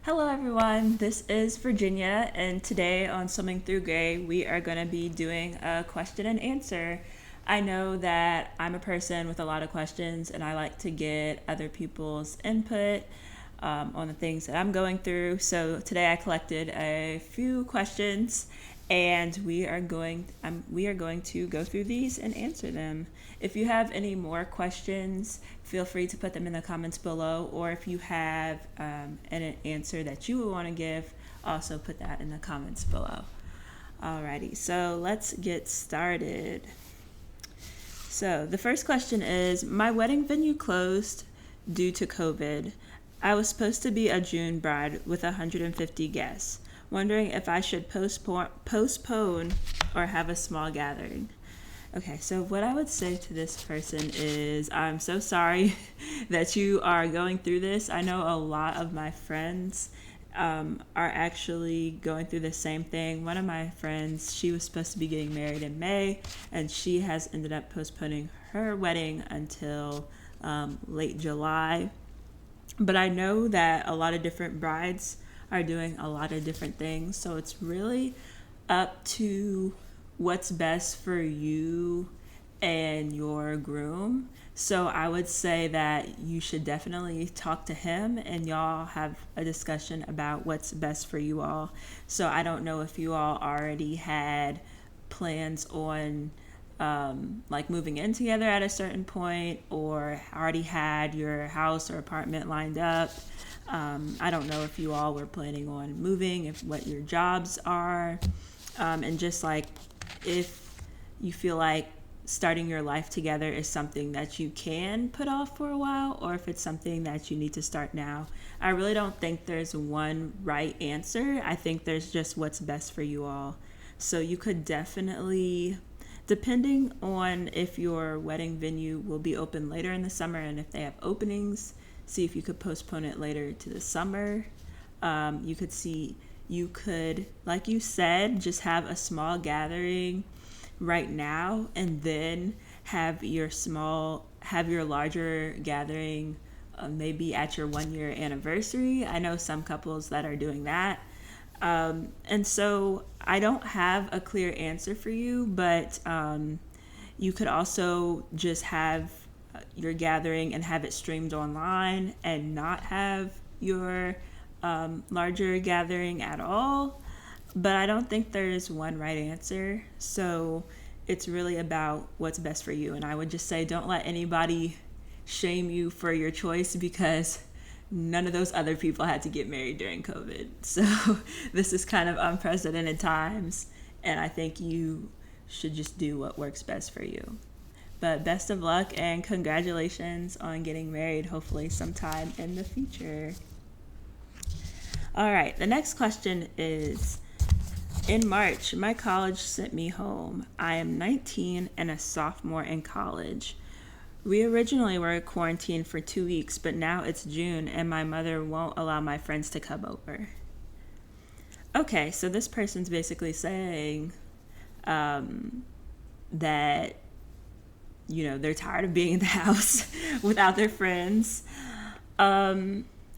Hello, everyone. This is Virginia, and today on Swimming Through Gray, we are going to be doing a question and answer. I know that I'm a person with a lot of questions, and I like to get other people's input on the things that I'm going through. So today I collected a few questions, and we are going to go through these and answer them. If you have any more questions, feel free to put them in the comments below, or if you have an answer that you would want to give, also put that in the comments below. Alrighty, so let's get started. So the first question is, my wedding venue closed due to COVID. I was supposed to be a June bride with 150 guests. Wondering if I should postpone or have a small gathering. Okay, so what I would say to this person is I'm so sorry that you are going through this. I know a lot of my friends are actually going through the same thing. One of my friends, she was supposed to be getting married in May, and she has ended up postponing her wedding until late July. But I know that a lot of different brides are doing a lot of different things, so it's really up to what's best for you and your groom. So I would say that you should definitely talk to him and y'all have a discussion about what's best for you all. So I don't know if you all already had plans on like moving in together at a certain point or already had your house or apartment lined up. I don't know if you all were planning on moving, if what your jobs are, and just like if you feel like starting your life together is something that you can put off for a while or if it's something that you need to start now. I really don't think there's one right answer. I think there's just what's best for you all. So you could definitely, depending on if your wedding venue will be open later in the summer and if they have openings, see if you could postpone it later to the summer. You could, like you said, just have a small gathering right now and then have your larger gathering maybe at your 1 year anniversary. I know some couples that are doing that. And so I don't have a clear answer for you, but you could also just have your gathering and have it streamed online and not have your larger gathering at all. But I don't think there's one right answer. So it's really about what's best for you. And I would just say don't let anybody shame you for your choice because none of those other people had to get married during COVID. So this is kind of unprecedented times. And I think you should just do what works best for you. But best of luck and congratulations on getting married, hopefully sometime in the future. All right, the next question is, in March, my college sent me home. I am 19 and a sophomore in college. We originally were quarantined for 2 weeks, but now it's June and my mother won't allow my friends to come over. Okay, so this person's basically saying that, they're tired of being in the house without their friends.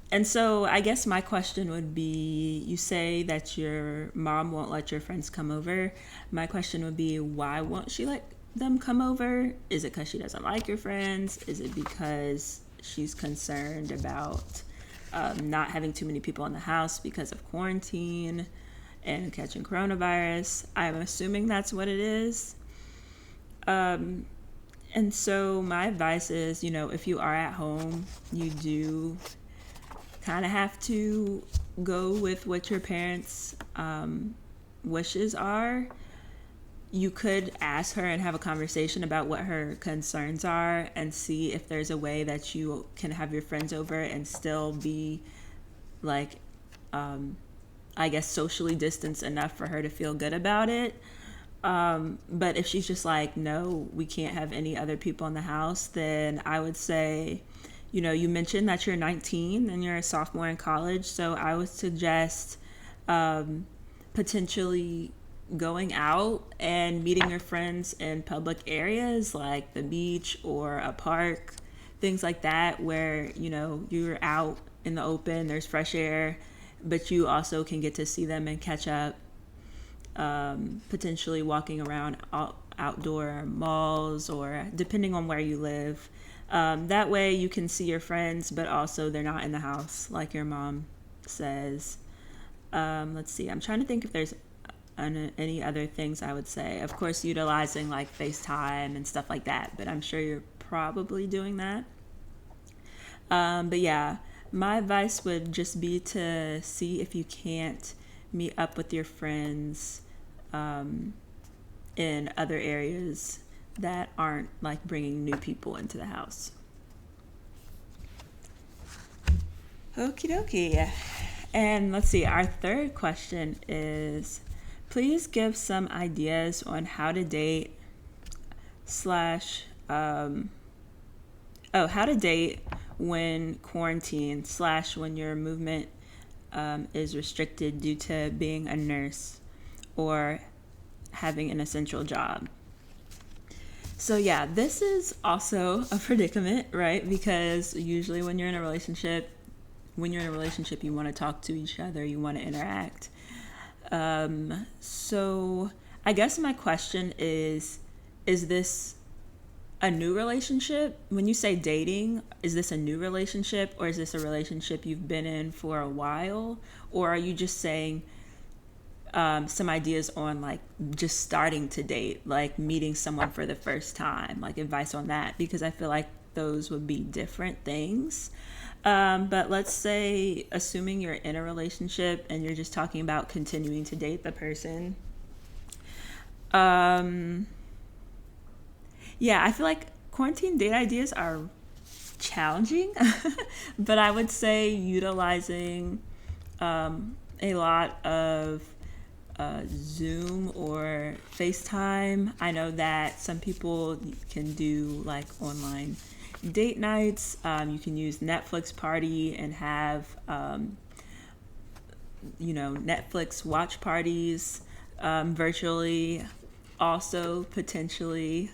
And so I guess my question would be, you say that your mom won't let your friends come over. My question would be, why won't she let them come over? Is it because she doesn't like your friends? Is it because she's concerned about not having too many people in the house because of quarantine and catching coronavirus? I'm assuming that's what it is. And so my advice is, if you are at home, you do kind of have to go with what your parents' wishes are. You could ask her and have a conversation about what her concerns are and see if there's a way that you can have your friends over and still be like, I guess, socially distanced enough for her to feel good about it. But if she's just like, no, we can't have any other people in the house, then I would say, you mentioned that you're 19 and you're a sophomore in college, so I would suggest potentially going out and meeting your friends in public areas like the beach or a park, things like that, where you're out in the open, there's fresh air, but you also can get to see them and catch up, potentially walking around outdoor malls or depending on where you live. That way you can see your friends, but also they're not in the house, like your mom says. Let's see, I'm trying to think if there's any other things I would say. Of course, utilizing like FaceTime and stuff like that, but I'm sure you're probably doing that. But yeah, my advice would just be to see if you can't meet up with your friends in other areas that aren't like bringing new people into the house. Okie dokie. And let's see, our third question is please give some ideas on how to date slash, how to date when quarantine slash when your movement is restricted due to being a nurse or having an essential job. So yeah, this is also a predicament, right? Because usually when you're in a relationship, you want to talk to each other, you want to interact. So I guess my question is this a new relationship? When you say dating, is this a new relationship or is this a relationship you've been in for a while? Or are you just saying some ideas on like just starting to date, like meeting someone for the first time, like advice on that? Because I feel like those would be different things. But let's say, assuming you're in a relationship and you're just talking about continuing to date the person. Yeah, I feel like quarantine date ideas are challenging, but I would say utilizing a lot of Zoom or FaceTime. I know that some people can do like online date nights. You can use Netflix Party and have, Netflix watch parties virtually. Also, potentially,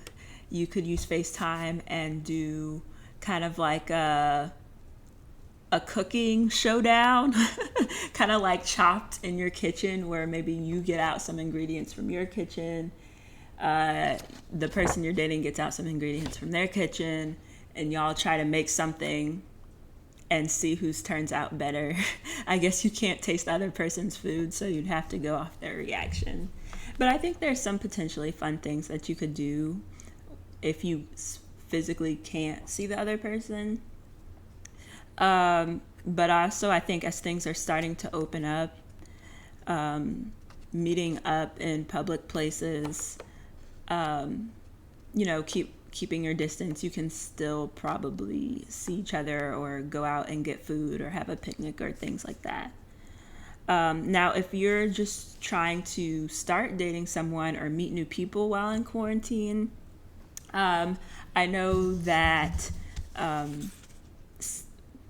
you could use FaceTime and do kind of like a cooking showdown, kind of like Chopped in your kitchen, where maybe you get out some ingredients from your kitchen, the person you're dating gets out some ingredients from their kitchen, and y'all try to make something and see whose turns out better. I guess you can't taste the other person's food, so you'd have to go off their reaction. But I think there's some potentially fun things that you could do if you physically can't see the other person. But also, I think as things are starting to open up, meeting up in public places, keeping your distance, you can still probably see each other or go out and get food or have a picnic or things like that. Now, if you're just trying to start dating someone or meet new people while in quarantine, I know that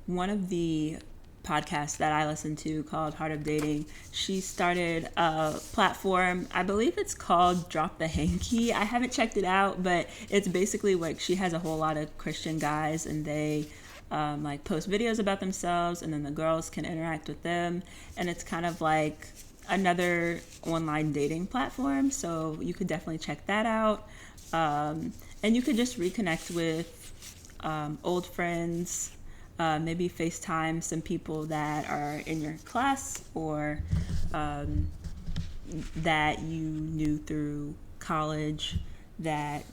one of the podcasts that I listen to called Heart of Dating, she started a platform, I believe it's called Drop the Hanky. I haven't checked it out, but it's basically like she has a whole lot of Christian guys and they post videos about themselves and then the girls can interact with them. And it's kind of like another online dating platform. So you could definitely check that out. And you could just reconnect with old friends, maybe FaceTime some people that are in your class or that you knew through college that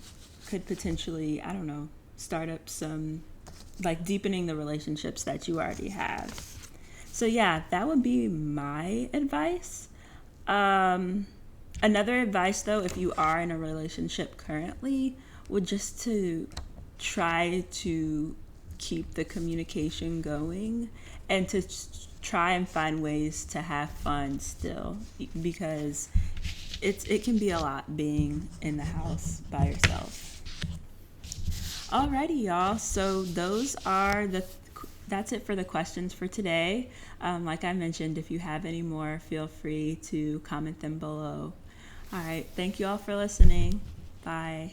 could potentially, I don't know, start up some, like deepening the relationships that you already have. So yeah, that would be my advice. Another advice though, if you are in a relationship currently, would just to try to keep the communication going and to try and find ways to have fun still, because it can be a lot being in the house by yourself. Alrighty, y'all. So that's it for the questions for today. Like I mentioned, if you have any more, feel free to comment them below. All right. Thank you all for listening. Bye.